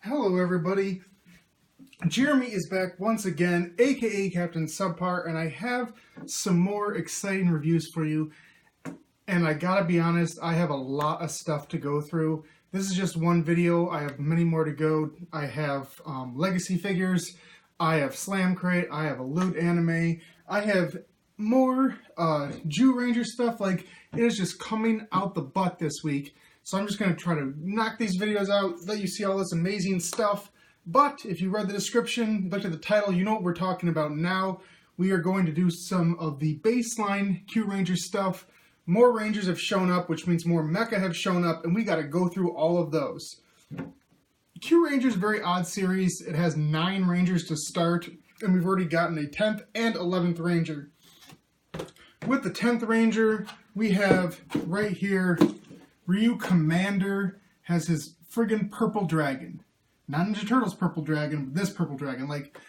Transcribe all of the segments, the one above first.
Hello everybody, Jeremy is back once again, aka Captain Subpar, and I have some more exciting reviews for you. And I gotta be honest, I have a lot of stuff to go through. This is just one video, I have many more to go. I have Legacy figures, I have Slam Crate, I have a Loot anime, I have more Kyuranger stuff. Like, it is just coming out the butt this week. So I'm just going to try to knock these videos out, let you see all this amazing stuff. But if you read the description, looked at the title, you know what we're talking about now. We are going to do some of the baseline Kyuranger stuff. More Rangers have shown up, which means more Mecha have shown up, and we got to go through all of those. Kyuranger is a very odd series. It has 9 Rangers to start, and we've already gotten a 10th and 11th Ranger. With the 10th Ranger, we have right here Ryuteioh has his friggin' purple dragon. Not Ninja Turtles purple dragon, but this purple dragon. Like,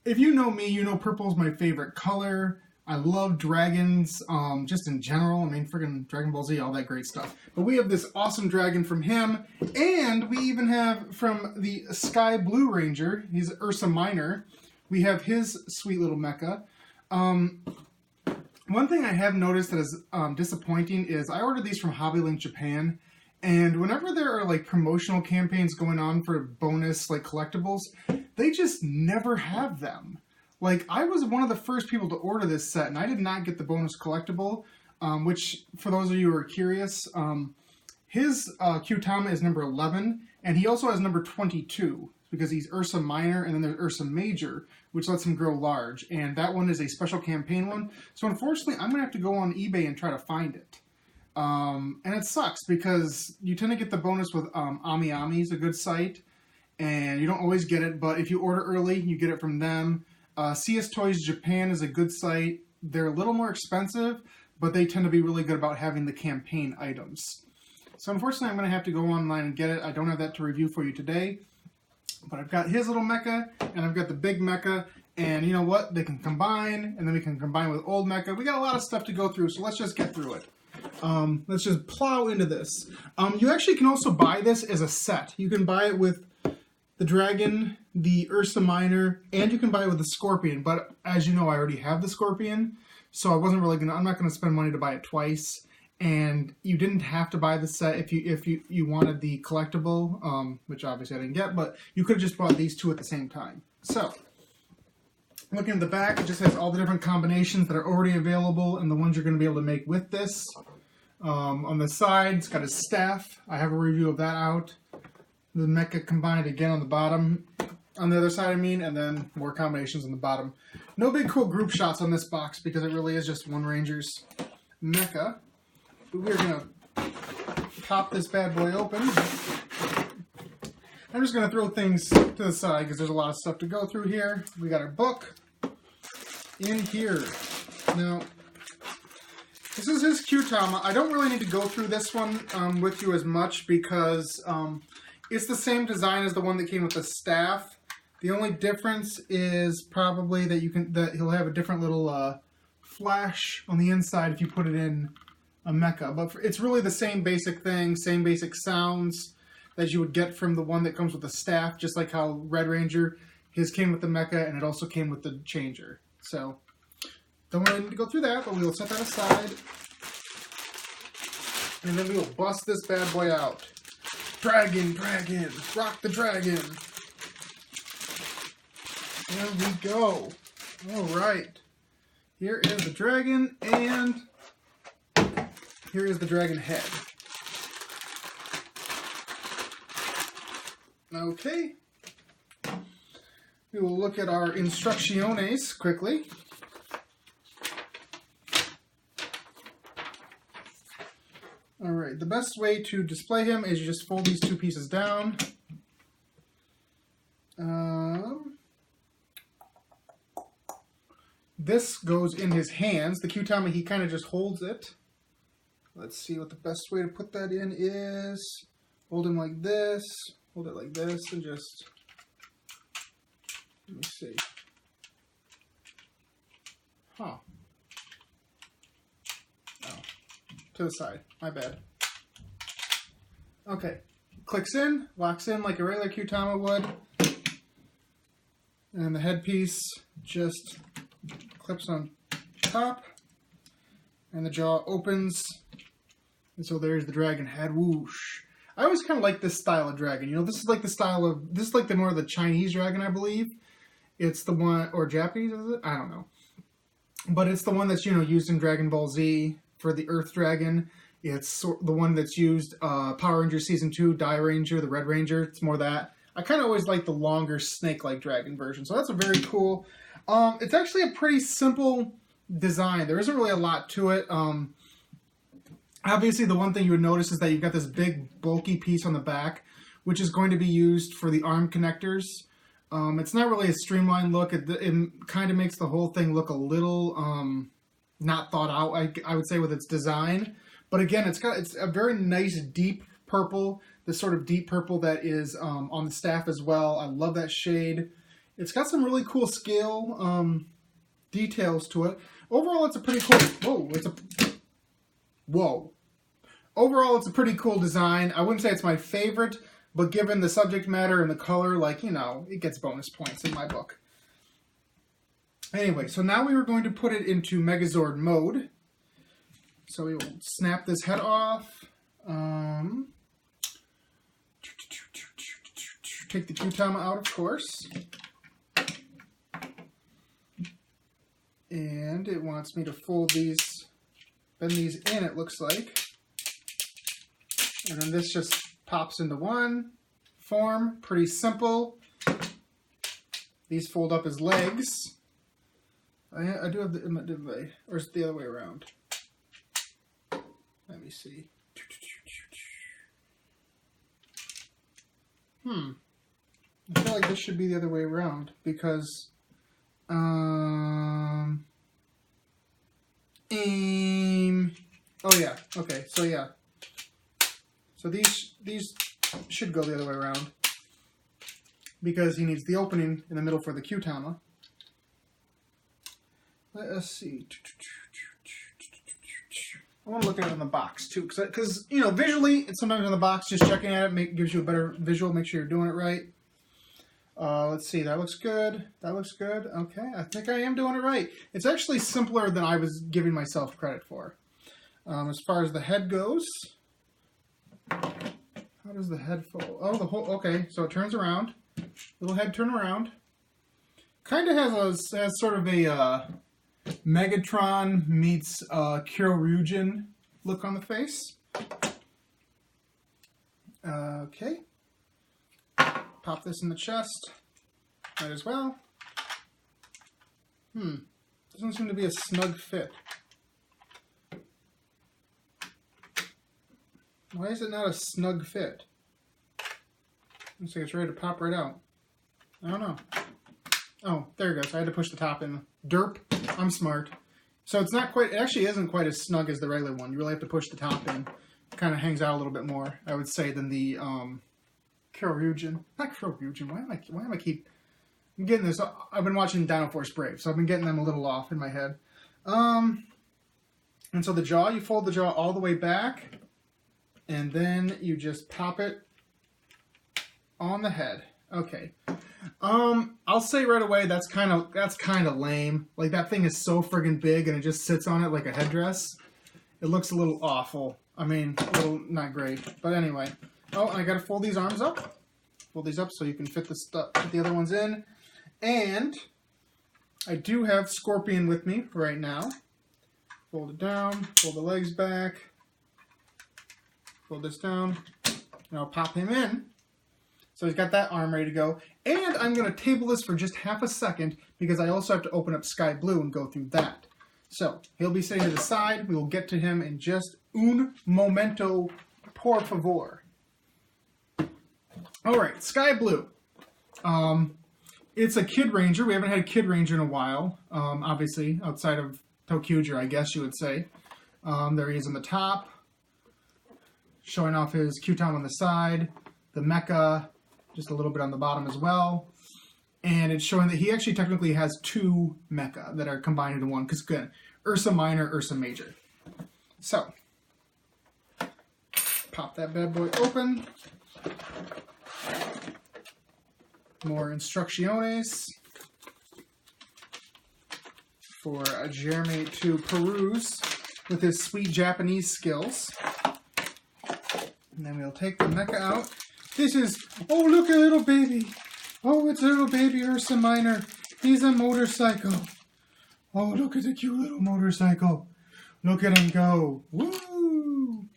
if you know me, you know purple is my favorite color. I love dragons, just in general. I mean, friggin' Dragon Ball Z, all that great stuff. But we have this awesome dragon from him, and we even have from the Sky Blue Ranger, he's Ursa Minor. We have his sweet little mecha. One thing I have noticed that is disappointing is I ordered these from HobbyLink Japan, and whenever there are like promotional campaigns going on for bonus like collectibles, they just never have them. Like, I was one of the first people to order this set, and I did not get the bonus collectible, which, for those of you who are curious, his Kyutama is number 11, and he also has number 22, because he's Ursa Minor, and then there's Ursa Major, which lets him grow large, and that one is a special campaign one. So unfortunately, I'm going to have to go on eBay and try to find it. And it sucks, because you tend to get the bonus with Ami Ami is a good site, and you don't always get it, but if you order early, you get it from them. CS Toys Japan is a good site. They're a little more expensive, but they tend to be really good about having the campaign items. So unfortunately, I'm going to have to go online and get it. I don't have that to review for you today. But I've got his little mecha, and I've got the big mecha, and you know what? They can combine, and then we can combine with old mecha. We got a lot of stuff to go through, so let's just get through it. Let's just plow into this. You actually can also buy this as a set. You can buy it with the dragon, the Ursa Minor, and you can buy it with the Scorpion. But as you know, I already have the Scorpion, so I'm not gonna spend money to buy it twice. And you didn't have to buy the set if you wanted the collectible, which obviously I didn't get, but you could have just bought these two at the same time. So, looking at the back, it just has all the different combinations that are already available and the ones you're going to be able to make with this. On the side, it's got a staff. I have a review of that out. The mecha combined again on the bottom. On the other side, I mean, and then more combinations on the bottom. No big cool group shots on this box because it really is just one Ranger's mecha. We're going to pop this bad boy open. I'm just going to throw things to the side because there's a lot of stuff to go through here. We got our book in here. Now, this is his Kyutama. I don't really need to go through this one with you as much because it's the same design as the one that came with the staff. The only difference is probably that he'll have a different little flash on the inside if you put it in a mecha, but it's really the same basic thing, same basic sounds that you would get from the one that comes with the staff, just like how Red Ranger, his came with the mecha, and it also came with the changer. So, don't really need to go through that, but we will set that aside. And then we will bust this bad boy out. Dragon, dragon, rock the dragon. There we go. Alright. Here is the dragon, and here is the dragon head. Okay. We will look at our instrucciones quickly. Alright, the best way to display him is you just fold these two pieces down. This goes in his hands. The Kyutama, he kind of just holds it. Let's see what the best way to put that in is. Hold him like this. Hold it like this and just... Let me see. Huh. Oh. To the side. My bad. Okay. clicks in, locks in like a regular Kyutama would. And the headpiece just clips on top. And the jaw opens. And so there's the dragon head. Whoosh. I always kind of like this style of dragon. You know, this is like the style of, this is like the more of the Chinese dragon, I believe. It's the one, or Japanese, is it? I don't know. But it's the one that's, you know, used in Dragon Ball Z for the Earth Dragon. It's the one that's used, Power Ranger Season 2, Die Ranger, the Red Ranger. It's more that. I kind of always like the longer snake-like dragon version. So that's a very cool. It's actually a pretty simple design. There isn't really a lot to it. Obviously, the one thing you would notice is that you've got this big, bulky piece on the back, which is going to be used for the arm connectors. It's not really a streamlined look. It kind of makes the whole thing look a little not thought out, I would say, with its design. But again, it's a very nice, deep purple. This sort of deep purple that is on the staff as well. I love that shade. It's got some really cool scale details to it. Overall, it's a pretty cool... Whoa. Overall, it's a pretty cool design. I wouldn't say it's my favorite, but given the subject matter and the color, like, you know, it gets bonus points in my book. Anyway, so now we were going to put it into Megazord mode. So we will snap this head off. Take the Kyutama out, of course. And it wants me to fold these, bend these in, it looks like. And then this just pops into one form. Pretty simple. These fold up as legs. I do have the... Or is it the other way around? Let me see. I feel like this should be the other way around because... Oh yeah, okay, so yeah. So these should go the other way around because he needs the opening in the middle for the Kyutama. Let us see. I want to look at it in the box too, because you know, visually, it's sometimes in the box, just checking at it gives you a better visual, make sure you're doing it right. Let's see, that looks good. That looks good. Okay, I think I am doing it right. It's actually simpler than I was giving myself credit for. As far as the head goes, how does the head fold? Oh, the whole, okay, so it turns around. Little head turn around. Kind of has sort of a Megatron meets Kyuranger look on the face. Okay. Pop this in the chest. Might as well. Doesn't seem to be a snug fit. Why is it not a snug fit? Looks like it's ready to pop right out. I don't know. Oh, there it goes. I had to push the top in. Derp. I'm smart. So it's not quite, it actually isn't quite as snug as the regular one. You really have to push the top in. It kind of hangs out a little bit more, I would say, than the Kyuranger. Not Kyuranger. Why am I keep... I'm getting this. I've been watching Dino Force Brave, so I've been getting them a little off in my head. And so the jaw, you fold the jaw all the way back, and then you just pop it on the head. Okay. I'll say right away that's kind of lame. Like, that thing is so friggin' big and it just sits on it like a headdress. It looks a little awful. I mean, a little not great. But anyway. Oh, and I gotta fold these arms up. Fold these up so you can fit the other ones in. And I do have Scorpion with me right now. Fold it down, fold the legs back, fold this down, and I'll pop him in. So he's got that arm ready to go. And I'm going to table this for just half a second because I also have to open up Sky Blue and go through that. So he'll be sitting to the side. We will get to him in just un momento, por favor. All right, Sky Blue. It's a Kid Ranger. We haven't had a Kid Ranger in a while, obviously, outside of Kyuranger, I guess you would say. There he is on the top, showing off his Kyutama on the side, the mecha, just a little bit on the bottom as well. And it's showing that he actually technically has two mecha that are combined into one, because again, Ursa Minor, Ursa Major. So, pop that bad boy open. More instrucciones for Jeremy to peruse with his sweet Japanese skills. And then we'll take the mecha out. This is, oh, look at little baby. Oh, it's a little baby Ursa Minor. He's a motorcycle. Oh, look at the cute little motorcycle. Look at him go. Woo!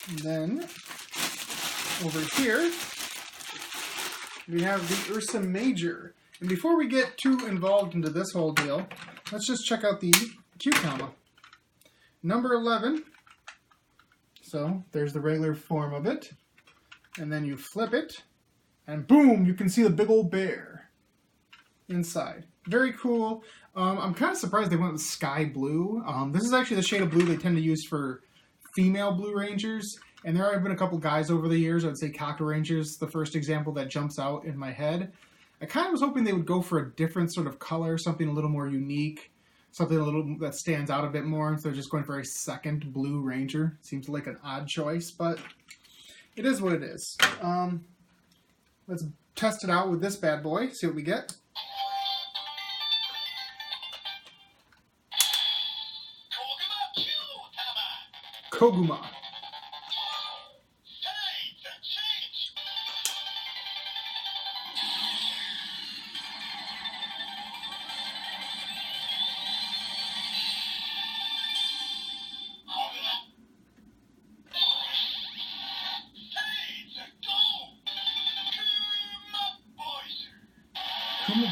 And then, over here, we have the Ursa Major. And before we get too involved into this whole deal, let's just check out the Kyuranger. Number 11. So, there's the regular form of it. And then you flip it, and boom, you can see the big old bear inside. Very cool. I'm kind of surprised they went with sky blue. This is actually the shade of blue they tend to use for female Blue Rangers. And there have been a couple guys over the years, I'd say Kyuranger's the first example that jumps out in my head. I kind of was hoping they would go for a different sort of color, something a little more unique, something a little that stands out a bit more, instead of just going for a second Blue Ranger. Seems like an odd choice, but it is what it is. Let's test it out with this bad boy, see what we get. Koguma.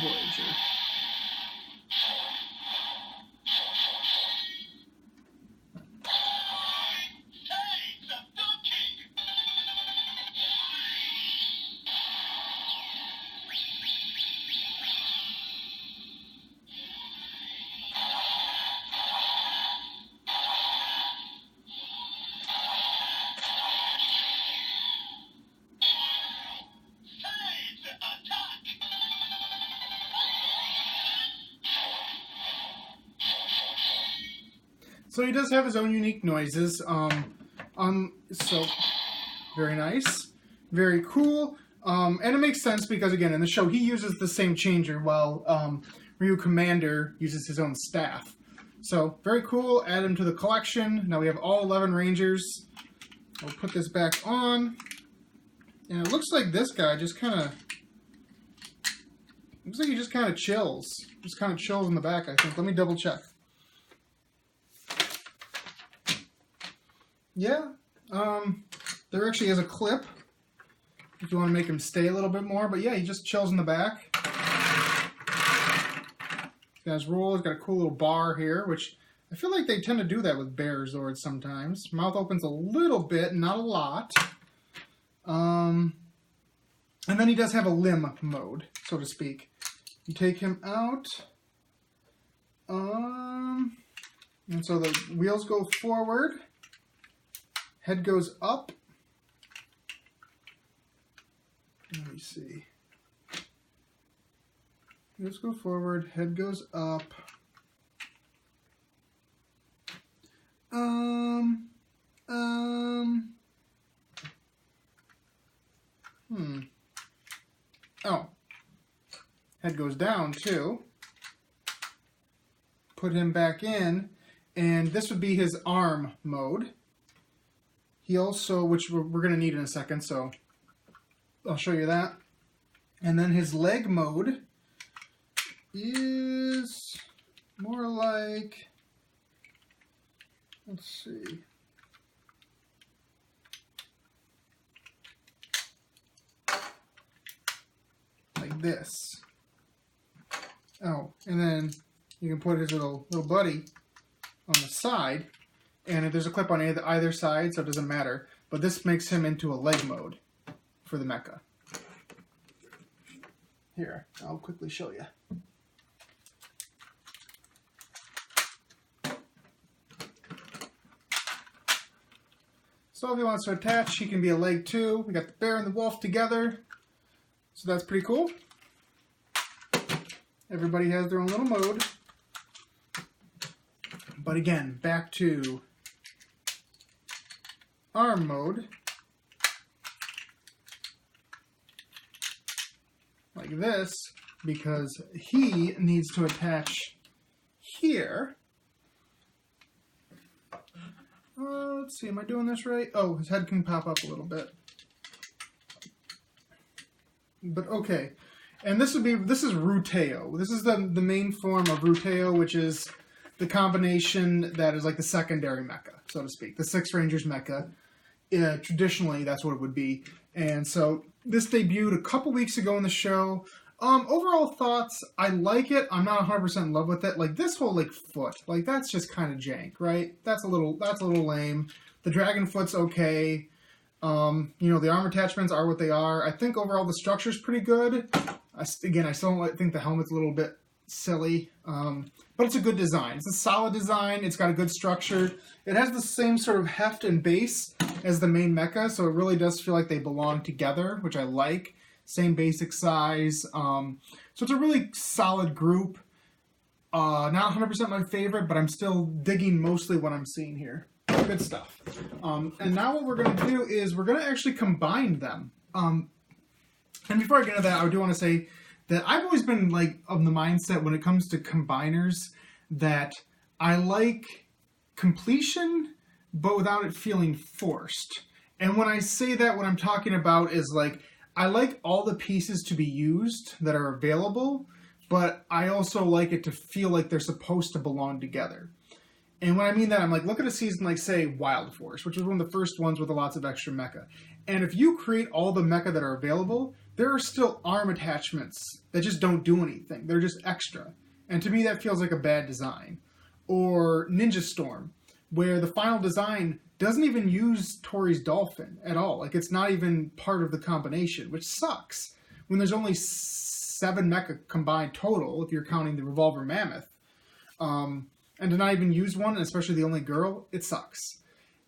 Voyager. So he does have his own unique noises. So very nice, very cool, and it makes sense because again in the show he uses the same changer while Ryuteioh Commander uses his own staff. So very cool. Add him to the collection. Now we have all 11 Rangers. I'll put this back on, and it looks like this guy just kind of he just kind of chills. Just kind of chills in the back, I think. Let me double check. Yeah, there actually is a clip if you want to make him stay a little bit more, but yeah, he just chills in the back. He's got his roll, he's got a cool little bar here, which I feel like they tend to do that with Bear Zords sometimes. Mouth opens a little bit, not a lot. And then he does have a limb mode, so to speak. You take him out, and so the wheels go forward. Head goes up. Let me see. Let's go forward. Head goes up. Oh. Head goes down too. Put him back in, and this would be his arm mode. He also, which we're going to need in a second, so I'll show you that. And then his leg mode is more like, let's see. Like this. Oh, and then you can put his little buddy on the side. And there's a clip on either side, so it doesn't matter. But this makes him into a leg mode for the mecha. Here, I'll quickly show you. So if he wants to attach, he can be a leg too. We got the bear and the wolf together. So that's pretty cool. Everybody has their own little mode. But again, back to arm mode. like this because he needs to attach here. Let's see, am I doing this right? Oh, his head can pop up a little bit. But okay. And this is Ryuteioh. This is the main form of Ryuteioh, which is the combination that is like the secondary mecha, so to speak. The Six Rangers mecha. Traditionally, that's what it would be. And so this debuted a couple weeks ago in the show. Overall thoughts, I like it. I'm not 100% in love with it. Like this whole like foot, like that's just kind of jank, right? That's a little lame. The dragon foot's okay. You know, the arm attachments are what they are. I think overall the structure's pretty good. I still don't think the helmet's a little bit silly. But it's a good design. It's a solid design. It's got a good structure. It has the same sort of heft and base as the main mecha, so it really does feel like they belong together, which I like. Same basic size. So it's a really solid group. Not 100% my favorite, but I'm still digging mostly what I'm seeing here. Good stuff. And now what we're going to do is we're going to actually combine them. And before I get into that, I do want to say that I've always been like of the mindset when it comes to combiners that I like completion, but without it feeling forced. And when I say that, what I'm talking about is like, I like all the pieces to be used that are available, but I also like it to feel like they're supposed to belong together. And when I mean that, I'm like, look at a season like, say, Wild Force, which was one of the first ones with lots of extra mecha. And if you create all the mecha that are available, there are still arm attachments that just don't do anything. They're just extra. And to me, that feels like a bad design. Or Ninja Storm, where the final design doesn't even use Tori's dolphin at all. Like, it's not even part of the combination, which sucks. When there's only 7 mecha combined total, if you're counting the Revolver Mammoth. And to not even use one, especially the only girl, it sucks.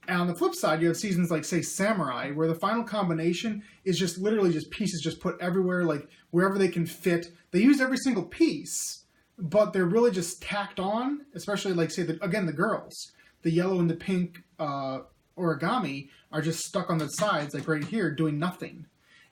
And on the flip side, you have seasons like, say, Samurai, where the final combination is just literally just pieces just put everywhere, like wherever they can fit. They use every single piece, but they're really just tacked on, especially like, say, again, the girls. The yellow and the pink origami are just stuck on the sides, like right here, doing nothing.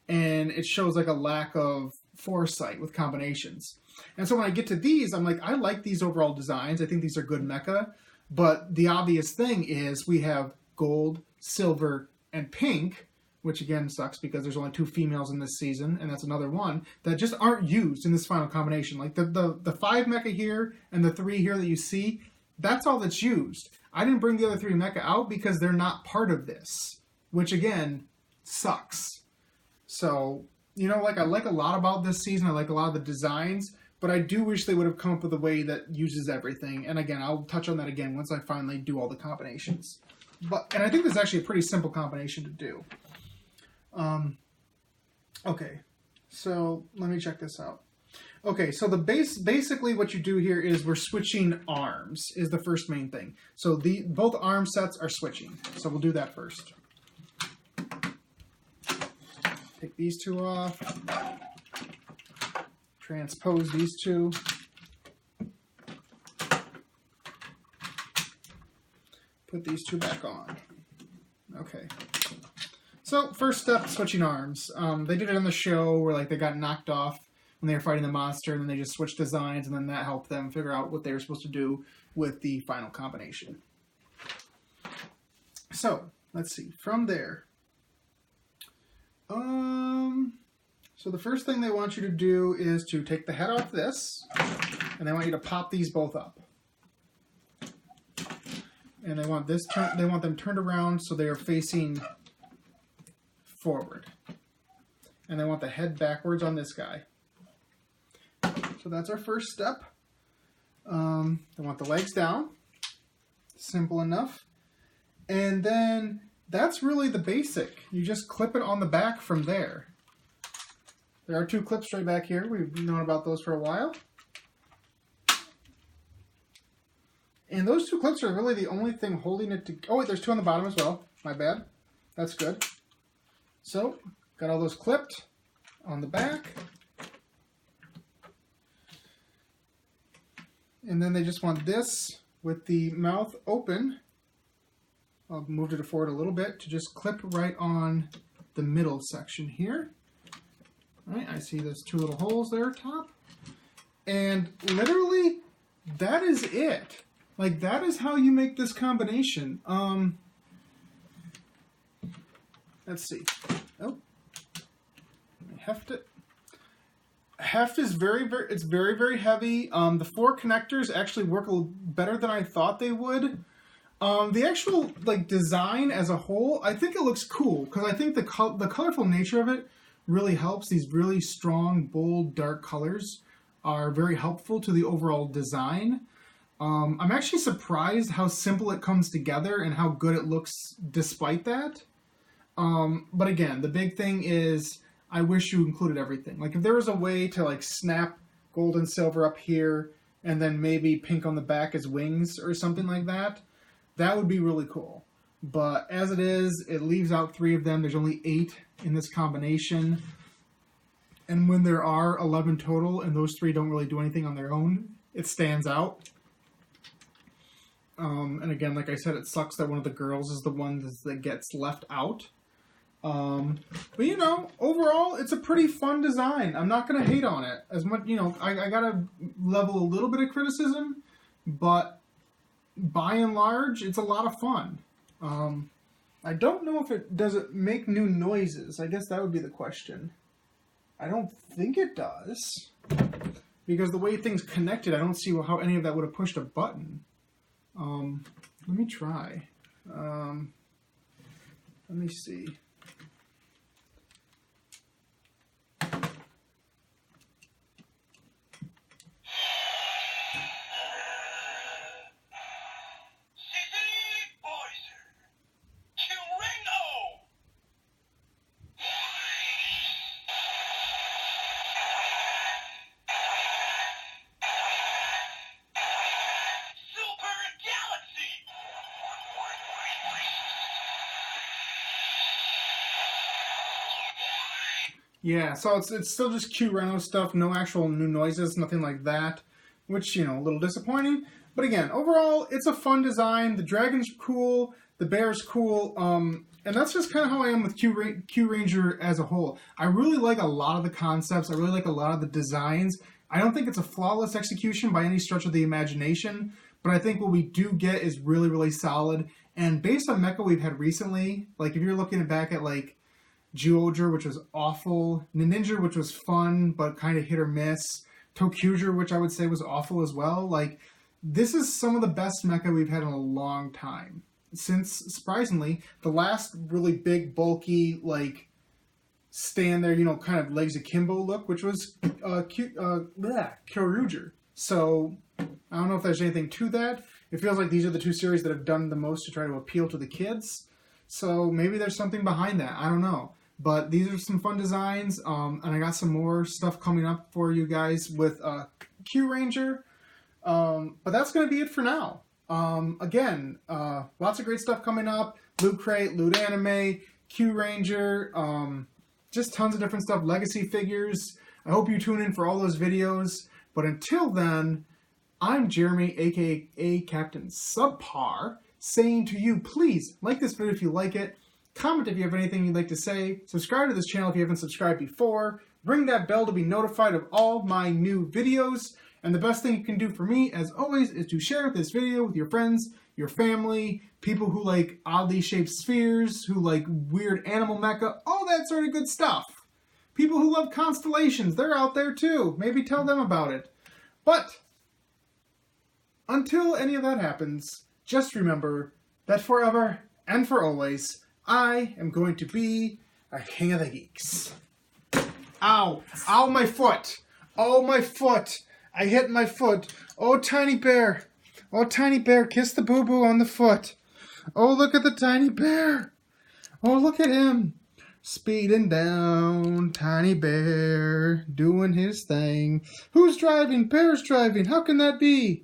And it shows like a lack of foresight with combinations. And so when I get to these, I'm like, I like these overall designs. I think these are good mecha. But the obvious thing is we have gold, silver, and pink, which again sucks because there's only 2 females in this season, and that's another one, that just aren't used in this final combination. Like the 5 mecha here and the 3 here that you see, that's all that's used. I didn't bring the other 3 mecha out because they're not part of this, which again, sucks. So, you know, like I like a lot about this season. I like a lot of the designs, but I do wish they would have come up with a way that uses everything. And again, I'll touch on that again once I finally do all the combinations. And I think this is actually a pretty simple combination to do. Okay, so let me check this out. Okay, so basically what you do here is we're switching arms is the first main thing. So both arm sets are switching. So we'll do that first. Take these 2 off. Transpose these 2. Put these 2 back on. Okay. So, first step, switching arms. They did it on the show where like they got knocked off when they were fighting the monster, and then they just switched designs, and then that helped them figure out what they were supposed to do with the final combination. So, let's see. From there. So the first thing they want you to do is to take the head off this, and they want you to pop these both up. And they want them turned around so they are facing forward. And they want the head backwards on this guy. So that's our first step. They want the legs down. Simple enough. And then that's really the basic. You just clip it on the back from there. There are 2 clips right back here. We've known about those for a while. And those 2 clips are really the only thing holding it together. Oh, wait, there's 2 on the bottom as well. My bad. That's good. So, got all those clipped on the back. And then they just want this with the mouth open. I'll move it forward a little bit to just clip right on the middle section here. All right, I see those two little holes there top. And literally, that is it. Like, that is how you make this combination. Let's see. Oh. Let me heft it. Heft is it's very, very heavy. The 4 connectors actually work a little better than I thought they would. The actual like design as a whole, I think it looks cool because I think the colorful nature of it really helps. These really strong, bold, dark colors are very helpful to the overall design. I'm actually surprised how simple it comes together and how good it looks despite that. But again, the big thing is I wish you included everything. Like if there was a way to like snap gold and silver up here and then maybe pink on the back as wings or something like that, that would be really cool. But as it is, it leaves out 3 of them. There's only 8 in this combination. And when there are 11 total and those 3 don't really do anything on their own, it stands out. And again, like I said, it sucks that one of the girls is the one that gets left out. But you know, overall, it's a pretty fun design. I'm not going to hate on it as much. You know, I got to level a little bit of criticism, but by and large, it's a lot of fun. I don't know if does it make new noises. I guess that would be the question. I don't think it does. Because the way things connected, I don't see how any of that would have pushed a button. Let me try. Let me see. Yeah, so it's still just Kyuranger stuff, no actual new noises, nothing like that, which, you know, a little disappointing. But again, overall, it's a fun design. The dragon's cool, the bear's cool, and that's just kind of how I am with Kyuranger as a whole. I really like a lot of the concepts. I really like a lot of the designs. I don't think it's a flawless execution by any stretch of the imagination, but I think what we do get is really, really solid. And based on mecha we've had recently, like if you're looking back at like Ryuteioh, which was awful, Ninja, which was fun but kind of hit or miss, Kyuranger, which I would say was awful as well. Like, this is some of the best mecha we've had in a long time. Since, surprisingly, the last really big, bulky, like, stand there, you know, kind of legs akimbo look, which was Kyuranger. So, I don't know if there's anything to that. It feels like these are the 2 series that have done the most to try to appeal to the kids. So maybe there's something behind that. I don't know. But these are some fun designs. And I got some more stuff coming up for you guys with Kyuranger. But that's going to be it for now. Again, lots of great stuff coming up. Loot Crate, Loot Anime, Kyuranger, just tons of different stuff. Legacy figures. I hope you tune in for all those videos. But until then, I'm Jeremy, aka Captain Subpar, saying to you, please like this video if you like it, comment if you have anything you'd like to say, subscribe to this channel if you haven't subscribed before, ring that bell to be notified of all my new videos, and the best thing you can do for me, as always, is to share this video with your friends, your family, people who like oddly shaped spheres, who like weird animal mecha, all that sort of good stuff. People who love constellations, they're out there too. Maybe tell them about it. But until any of that happens, just remember that forever and for always, I am going to be a king of the geeks. Ow! Ow, my foot! Oh, my foot! I hit my foot. Oh, tiny bear! Oh, tiny bear, kiss the boo-boo on the foot. Oh, look at the tiny bear! Oh, look at him! Speeding down, tiny bear, doing his thing. Who's driving? Bear's driving. How can that be?